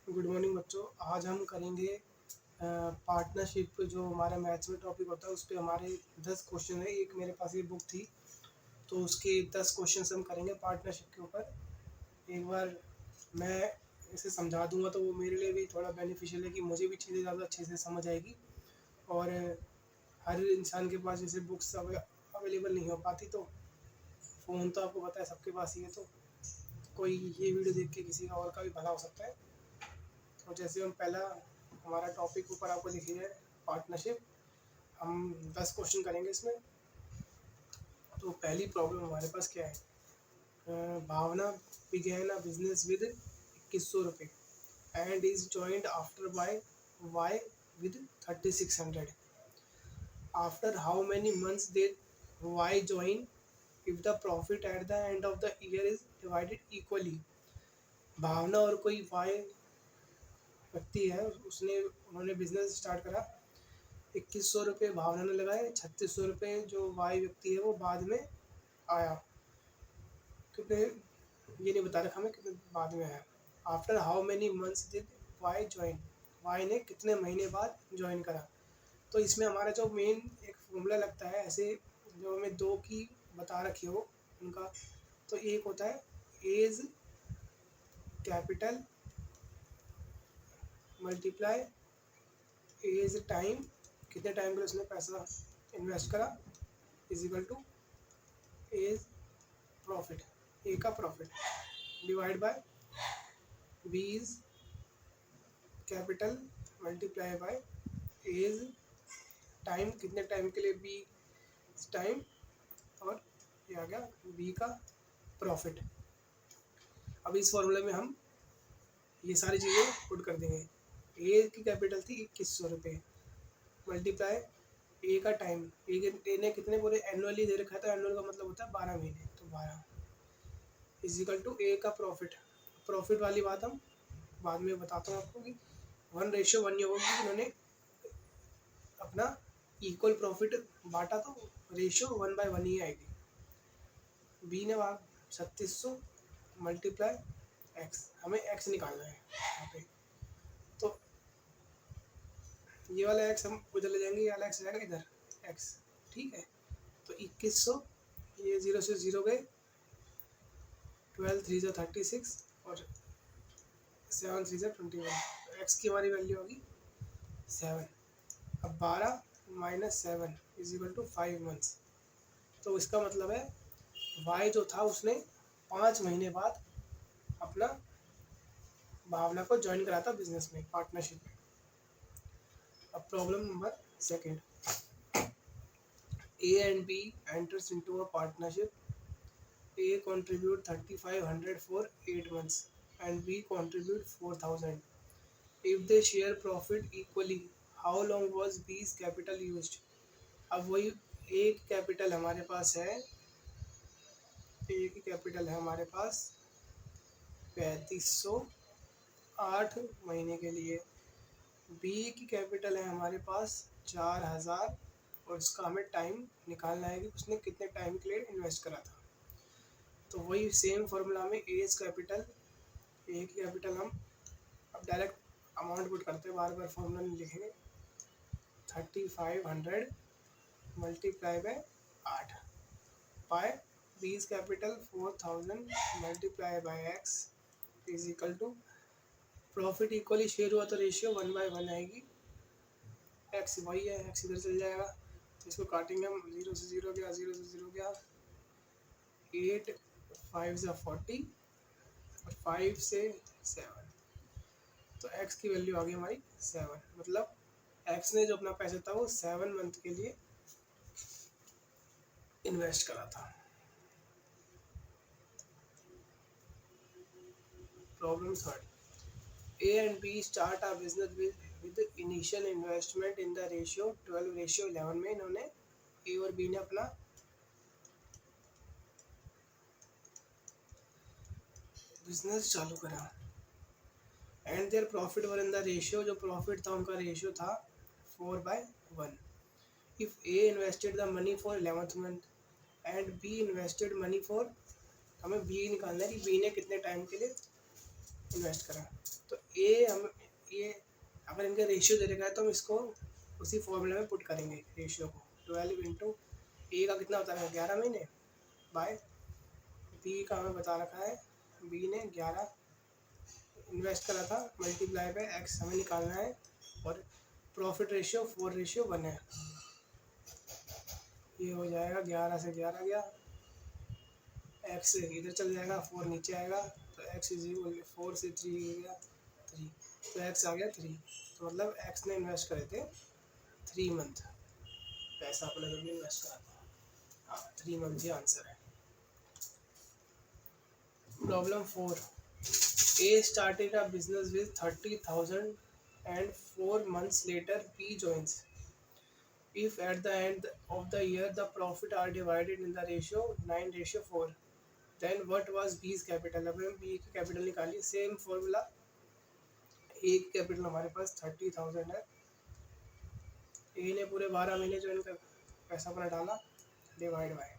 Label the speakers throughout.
Speaker 1: Good morning बच्चों। आज हम करेंगे पार्टनरशिप। जो हमारा मैथ्स में टॉपिक होता है उस पर हमारे 10 क्वेश्चन है। एक मेरे पास ये बुक थी तो उसके 10 क्वेश्चन हम करेंगे पार्टनरशिप के ऊपर। एक बार मैं इसे समझा दूंगा तो वो मेरे लिए भी थोड़ा बेनिफिशियल है कि मुझे भी चीज़ें ज़्यादा अच्छे से समझ आएगी। और हर इंसान के पास जैसे बुक्स अवेलेबल नहीं हो पाती, तो फ़ोन तो आपको पता है सबके पास ही है, तो कोई ये वीडियो देख के किसी का और का भी भला हो सकता है। तो जैसे हम पहला हमारा टॉपिक ऊपर आपको दिखी है पार्टनरशिप। हम 10 क्वेश्चन करेंगे इसमें। तो पहली प्रॉब्लम हमारे पास क्या है? Bhavana began a business with 2100 रुपये and is joined after by Y with 3600। After how many months did Y join if the profit at the end of the year is divided equally? भावना और कोई Y व्यक्ति है, उन्होंने business start करा। 2100 रुपये भावना ने लगाए, 3600 रुपये जो वाई व्यक्ति है वो बाद में आया। कितने ये नहीं बता रखा हमें कितने बाद में आया। After how many months did Y join, Y ने कितने महीने बाद ज्वाइन करा। तो इसमें हमारा जो मेन एक फॉर्मूला लगता है, ऐसे जो हमें दो की बता रखी हो उनका, तो एक होता है A's capital multiply A's time, कितने टाइम के लिए उसने पैसा इन्वेस्ट करा, is equal to A's profit, A का profit divide by B is capital multiply by A's time, कितने टाइम के लिए बी टाइम, और ये आ गया बी का प्रॉफिट। अब इस फॉर्मूले में हम ये सारी चीज़ें पुट कर देंगे। ए की कैपिटल थी 2100 रुपये, मल्टीप्लाई ए का टाइम, ए ने कितने पूरे एनुअली दे रखा था, एनुअल का मतलब होता है 12 महीने, तो 12 इजिकल टू ए का प्रॉफिट। प्रॉफिट वाली बात हम बाद में बताता हूँ आपको कि 1:1 ये होगी। उन्होंने अपना इक्वल प्रॉफिट बांटा तो रेशियो 1/1 ही आएगी। बी ने वहाँ 3600 मल्टीप्लाई एक्स, हमें एक्स निकालना है यहाँ पे। तो ये वाला एक्स हम उधर ले जाएंगे, ये वाला एक्स जाएगा इधर, एक्स, ठीक है। तो 2100, ये 0 से 0 गए, 12 3 जा 36 और 7 3 जा 21। एक्स की हमारी वैल्यू होगी 7। अब 12 minus 7 is equal to 5 months. तो इसका मतलब है वाई जो था उसने 5 महीने बाद अपना भावना को ज्वाइन करा था बिजनेस में, पार्टनरशिप में। अब problem number second, A and B enters into a partnership. A contribute 3500 for 8 months and B contribute 4000. If they share profit equally, how long was B's capital used? अब वही A की capital हमारे पास है, A की capital है हमारे पास 3500 8 महीने के लिए। B की कैपिटल है हमारे पास 4000 और इसका हमें टाइम निकालना है कि उसने कितने टाइम के लिए इन्वेस्ट करा था। तो वही सेम फार्मूला में एज कैपिटल, ए की कैपिटल हम अब डायरेक्ट अमाउंट पुट करते हैं, बार बार फॉर्मूला नहीं लिखेंगे। 3500 multiply by 8 by B's capital 4000 multiply by X is equal to profit equally share हुआ तो रेशियो 1/1 आएगी। एक्स वही है, एक्स इधर चल जाएगा तो इसको काटेंगे हम। 0 से 0 गया, 0 से 0 गया, 8 5 से 40 और 5 से 7, तो x की वैल्यू आ गई हमारी 7। मतलब x ने जो अपना पैसा था वो 7 मंथ के लिए इन्वेस्ट करा था। Problem third, A and B start a business with initial investment in the ratio 12:11 में इन्होंने A और B ने अपना बिजनेस चालू करा and their profit were in the ratio, जो प्रॉफिट था उनका रेशियो था 4/1। If A invested the money for 11th month and B invested money for, हमें B निकालना है कि B ने कितने टाइम के लिए इन्वेस्ट करा। तो ये हम ये अगर इनका रेशियो दे रखा है तो हम इसको उसी फॉर्मूले में पुट करेंगे रेशियो को। 12 इंटू ए का कितना होता है 11 महीने बाय बी का हमें बता रखा है, बी ने 11 इन्वेस्ट करा था, मल्टीप्लाई बाय एक्स हमें निकालना है, और प्रॉफिट रेशियो 4:1 है। ये हो जाएगा 11 से 11 गया, एक्स इधर चल जाएगा, 4 नीचे आएगा, तो एक्स इज इक्वल 4 से 3 गया 3, तो एक्स आ गया 3। तो मतलब एक्स ने इन्वेस्ट करे थे 3 मंथ, पैसा अपने जब इन्वेस्ट करा था, हाँ 3 मंथ ही आंसर है। Problem 4, A started a business with 30,000 and 4 months later B joins. If at the end of the year the profit are divided in the ratio 9:4, then what was B's capital? अब हम B की capital निकालिए, same formula. A की capital हमारे पास 30,000 है, A ने पूरे 12 महीने जो इनका पैसा अपना डाला, डिवाइड बाय,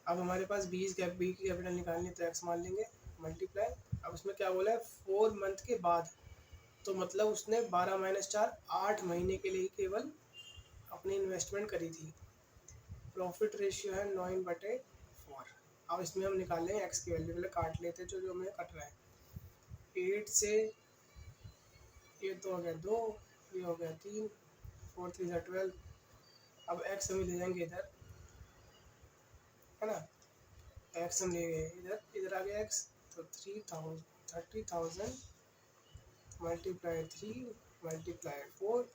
Speaker 1: अब हमारे पास B की कैपिटल निकालनी है तो x मान लेंगे, मल्टीप्लाई। अब उसमें क्या बोला है 4 मंथ के बाद, तो मतलब उसने 12 माइनस 4 8 महीने के लिए केवल अपनी इन्वेस्टमेंट करी थी। प्रॉफिट रेशियो है 9/4। अब इसमें हम निकाल लेंगे एक्स की वैल्यू, पहले काट लेते हैं जो हमें कट रहा है। 8 से ये तो हो गया 2, ये हो गया 3, 4 3 12। अब एक्स हम ले जाएंगे इधर, है ना, एक्स हम ले गए इधर, इधर आ गया एक्स, तो 30,000 मल्टीप्लाई 3 मल्टीप्लाई 4,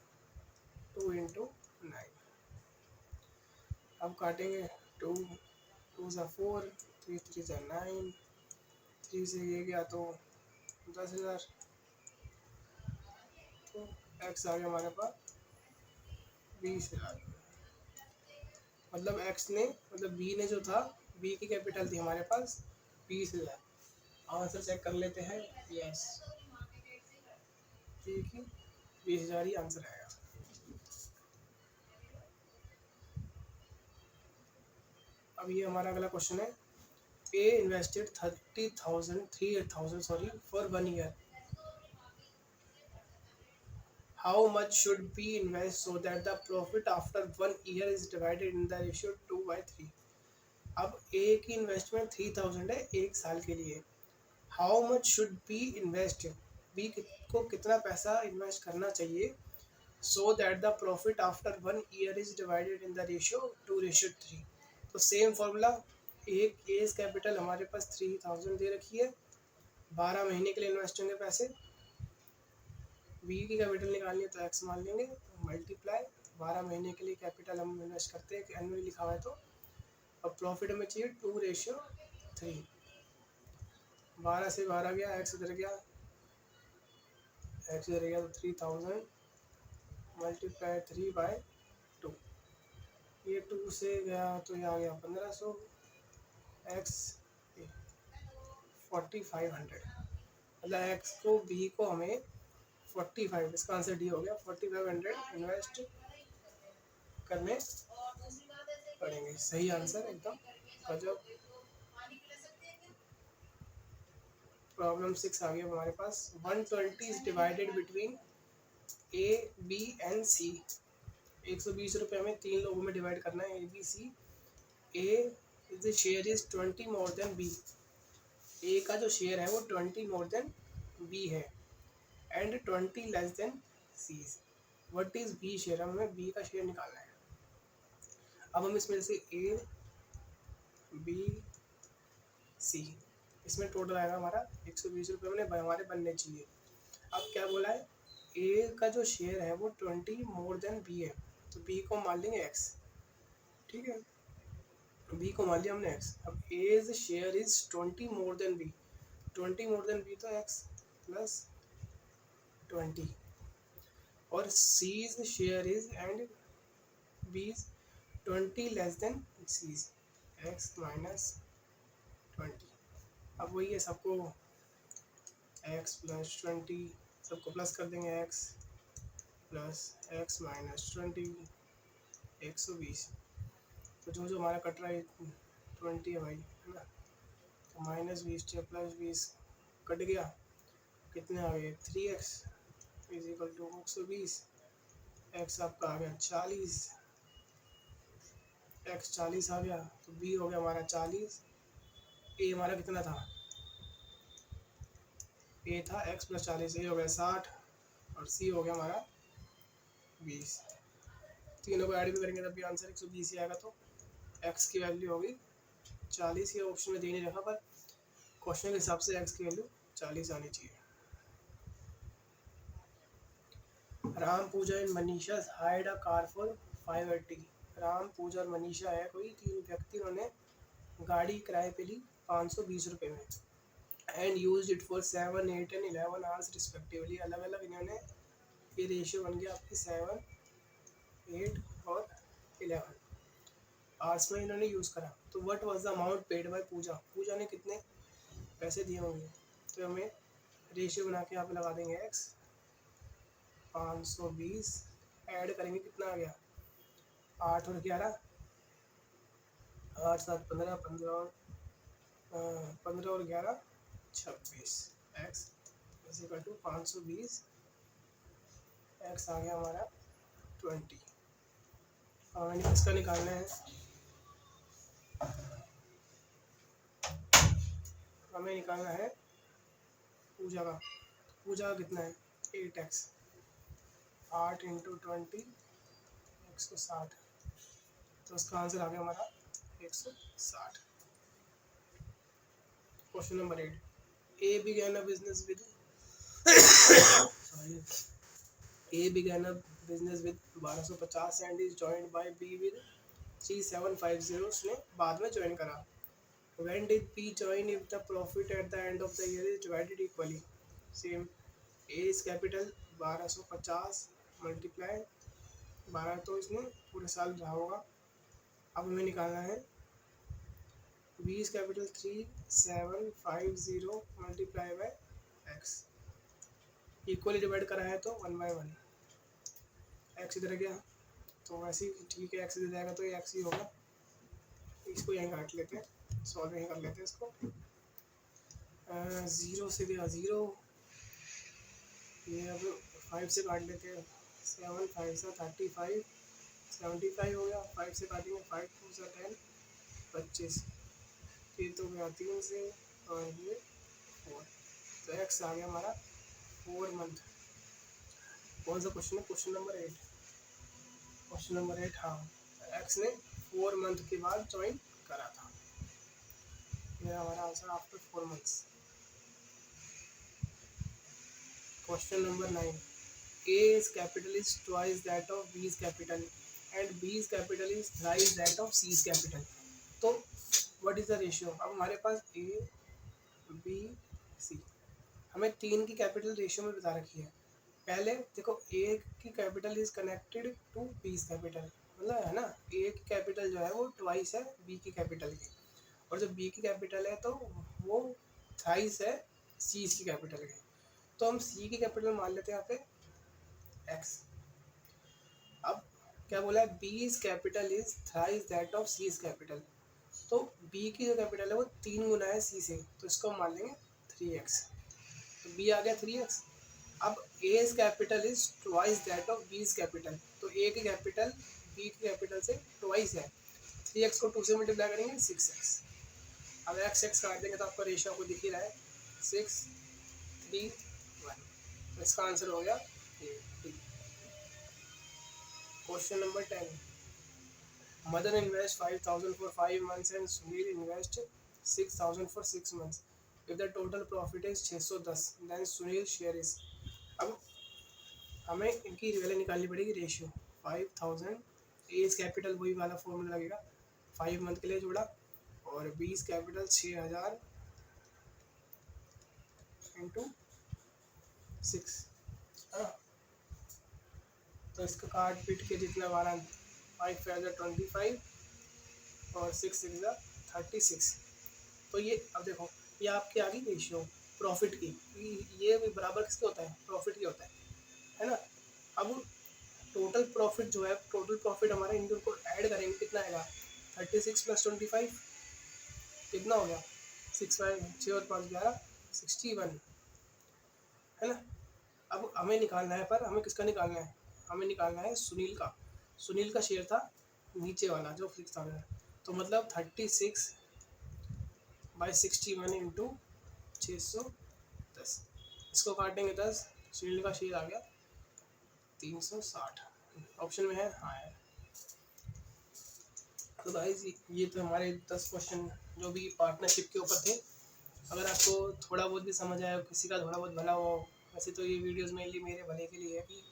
Speaker 1: 2 इंटू 9। अब काटेंगे 2 2 सा 4, 3 3 सा 9, 3 से ये गया तो 10,000, तो एक्स आ गया हमारे पास 20,000। मतलब एक्स ने, मतलब बी ने जो था, बी की कैपिटल थी हमारे पास 20,000। आंसर चेक कर लेते हैं, यस बी की 20,000 ही आंसर आएगा। अब ये हमारा अगला क्वेश्चन है, A invested 3,000 for 1 year, how much should be invest so that the profit after 1 year is divided in the ratio 2/3? अब ए की इन्वेस्टमेंट 3,000 है 1 साल के लिए, how much should be invest, B को कितना पैसा इन्वेस्ट करना चाहिए, so that the profit after 1 year is divided in the ratio 2:3। तो सेम फॉर्मूला, एक एज कैपिटल हमारे पास 3,000 दे रखी है, 12 महीने के लिए इन्वेस्ट होंगे पैसे, बी की कैपिटल निकालनी है तो एक्स मान लेंगे, मल्टीप्लाई 12 महीने के लिए कैपिटल हम इन्वेस्ट करते हैं, एनुअली लिखा हुआ है तो। अब प्रॉफिट हमें चाहिए 2:3, 12 से 12 गया, एक्स इधर गया, एक्स इधर गया, तो 3,000 मल्टीप्लाई 3/2, ये 2 से गया तो ये आ गया 1,500, एक्स 4,500, मतलब एक्स को बी को हमें 45, इसका आंसर डी हो गया, 4,500 इन्वेस्ट करने पड़ेंगे। सही आंसर एकदम गजब। प्रॉब्लम 6 आ गया हमारे पास, 120 is divided between A B and C. 120 रुपये हमें 3 लोगों में डिवाइड करना है, A B C. A the share is 20 more than B, A का जो शेयर है वो 20 मोर देन बी है, and 20 less than C. What is B share, हमें बी का शेयर निकालना है। अब हम इसमें से ए बी सी, इसमें टोटल आएगा हमारा 120 रुपये में हमारे बनने चाहिए। अब क्या बोला है, ए का जो शेयर है वो 20 मोर देन बी है, तो बी को मान लेंगे एक्स, ठीक है, बी को मान लिया हमने एक्स। अब A's share is 20 more than B, 20 more than B तो एक्स प्लस 20, और C's share is and B's 20 less than C's, X minus 20। अब वही है, सबको एक्स प्लस 20 सबको प्लस कर देंगे, एक्स प्लस एक्स माइनस 20, 120। तो जो जो हमारा कट रहा है 20 है भाई, है ना, तो -20 से +20 कट गया, कितने आ गए 3x is equal to 120, x आपका आ गया 40, x 40 आ गया, तो b हो गया हमारा 40, a हमारा कितना था, a था x प्लस 40, a हो गया 60 और c हो गया हमारा 20। तीनों को ऐड भी करेंगे तब भी आंसर 120 ही आएगा। तो x की वैल्यू होगी 40, ये ऑप्शन में दे नहीं रखा, पर क्वेश्चन के हिसाब से x की वैल्यू 40 आनी चाहिए। Ram Puja and Manisha hired a car for 580। Ram Puja और मनीषा है कोई तीन व्यक्ति, उन्होंने गाड़ी किराए पे ली 520 रुपये में and use it for 7, 8 and 11 hours respectively. अलग अलग इन्होंने, ये रेशियो बन गया आपकी 7, 8 और 11 आवर्स में इन्होंने यूज़ करा। तो what was the amount paid by Puja, Puja ने कितने पैसे दिए होंगे, तो हमें रेशियो बना के यहाँ पे लगा देंगे x 520 ऐड करेंगे, कितना आ गया 8 और 11, 8 7 15, 15 और 11 26, x is equal to 520, x आ गया हमारा 20। हमें इसका निकालना है, हमें निकालना है पूजा का। पूजा का कितना है 8x, 8 इंटू 20, 160, तो उसका आंसर आ गया हमारा 160। Question number 8, A began a business with sorry, A began a business with 1250 and is joined by B with 3750, उसने बाद में ज्वाइन करा। When did P join if the profit at the end of the year is divided equally? Same, A is capital 1250 multiply 12, तो इसने पूरे साल रहा होगा। अब हमें निकालना है B is capital 3750 multiply by x, equally divide करा है तो 1/1, x इधर गया तो वैसे ही ठीक है, x इधर जाएगा तो ये x ही होगा। इसको यहीं काट लेते हैं, सॉल्व यहीं कर लेते हैं इसको। 0 से गया 0, ये अब 5 से काट लेते हैं, 7 5 से 35, 75 हो गया, 5 से काटेंगे 5 2 से 10, 25, फिर तो गया 3 से और ये 4, तो x आ गया हमारा 4 मंथ। कौन सा क्वेश्चन है, क्वेश्चन नंबर 8, क्वेश्चन नंबर 8, हाँ x ने 4 मंथ के बाद ज्वाइन करा था, ये हमारा answer after 4 months. Question number 9, A's capital is twice that of B's capital and B's capital is thrice that of C's capital, तो what is the ratio? अब हमारे पास A B C, हमें तीन की कैपिटल रेशियो में बता रखी है। पहले देखो A की capital is connected to B's capital, मतलब है ना, A की कैपिटल जो है वो ट्वाइस है B की कैपिटल की, और जो B की कैपिटल है तो वो थ्राइस है C की कैपिटल की। तो हम C की कैपिटल मान लेते हैं यहाँ पे x। अब क्या बोला है, B's capital is thrice that of C's capital, तो B की जो कैपिटल है वो 3 गुना है C से, तो इसको हम मान लेंगे 3x, तो B आ गया 3x। अब A's capital is twice that of B's capital, तो A की कैपिटल B की कैपिटल से ट्वाइस है, 3x को 2 से मल्टीप्लाई करेंगे 6x। अब x काट देंगे तो आपका रेशियो आपको दिख ही रहा है 6 3 1, तो इसका आंसर हो गया A। Question number 10, mother invest 5000 for 5 months and Sunil invest 6000 for 6 months, if the total profit is 610 then Sunil share is. अब हमें इनकी वैल्यू निकालनी पड़ेगी, रेशियो 5000, एज कैपिटल वही वाला फॉर्मूला लगेगा, 5 मंथ के लिए जोड़ा, और बीस कैपिटल 6000 इंटू 6, है ना, तो इसका काट पीट के जितना हमारा 5 5 25 और 6 6 36, तो ये अब देखो ये आपकी आ गई रेशियो प्रॉफिट की, ये भी बराबर किसके होता है, प्रॉफिट की होता है ना। अब टोटल प्रॉफिट जो है, टोटल प्रॉफिट हमारे इन दोनों को ऐड करेंगे कितना आएगा, 36 + 25 कितना हो गया, 6 5 6 और 5 11 61, है ना। अब हमें निकालना है, पर हमें किसका निकालना है, हमें निकालना है सुनील का। सुनील का शेयर था नीचे वाला जो फिक्स था मेरा, तो मतलब 36/61 इंटू 610, इसको काटेंगे 10, सुनील का शेयर आ गया 360, ऑप्शन में है हाँ है। तो गाइस ये तो हमारे 10 क्वेश्चन जो भी पार्टनरशिप के ऊपर थे। अगर आपको थोड़ा बहुत भी समझ आया, किसी का थोड़ा बहुत भला हो, वैसे तो ये वीडियोस मेनली मेरे भले के लिए है कि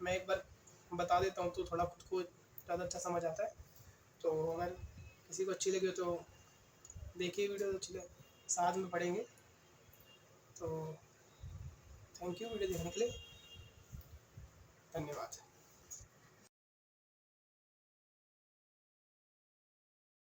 Speaker 1: मैं एक बार बता देता हूँ तो थोड़ा खुद को ज़्यादा अच्छा समझ आता है। तो अगर किसी को अच्छी लगी हो तो देखिए वीडियो, अच्छी लगे साथ में पढ़ेंगे। तो थैंक यू वीडियो देखने के लिए, धन्यवाद।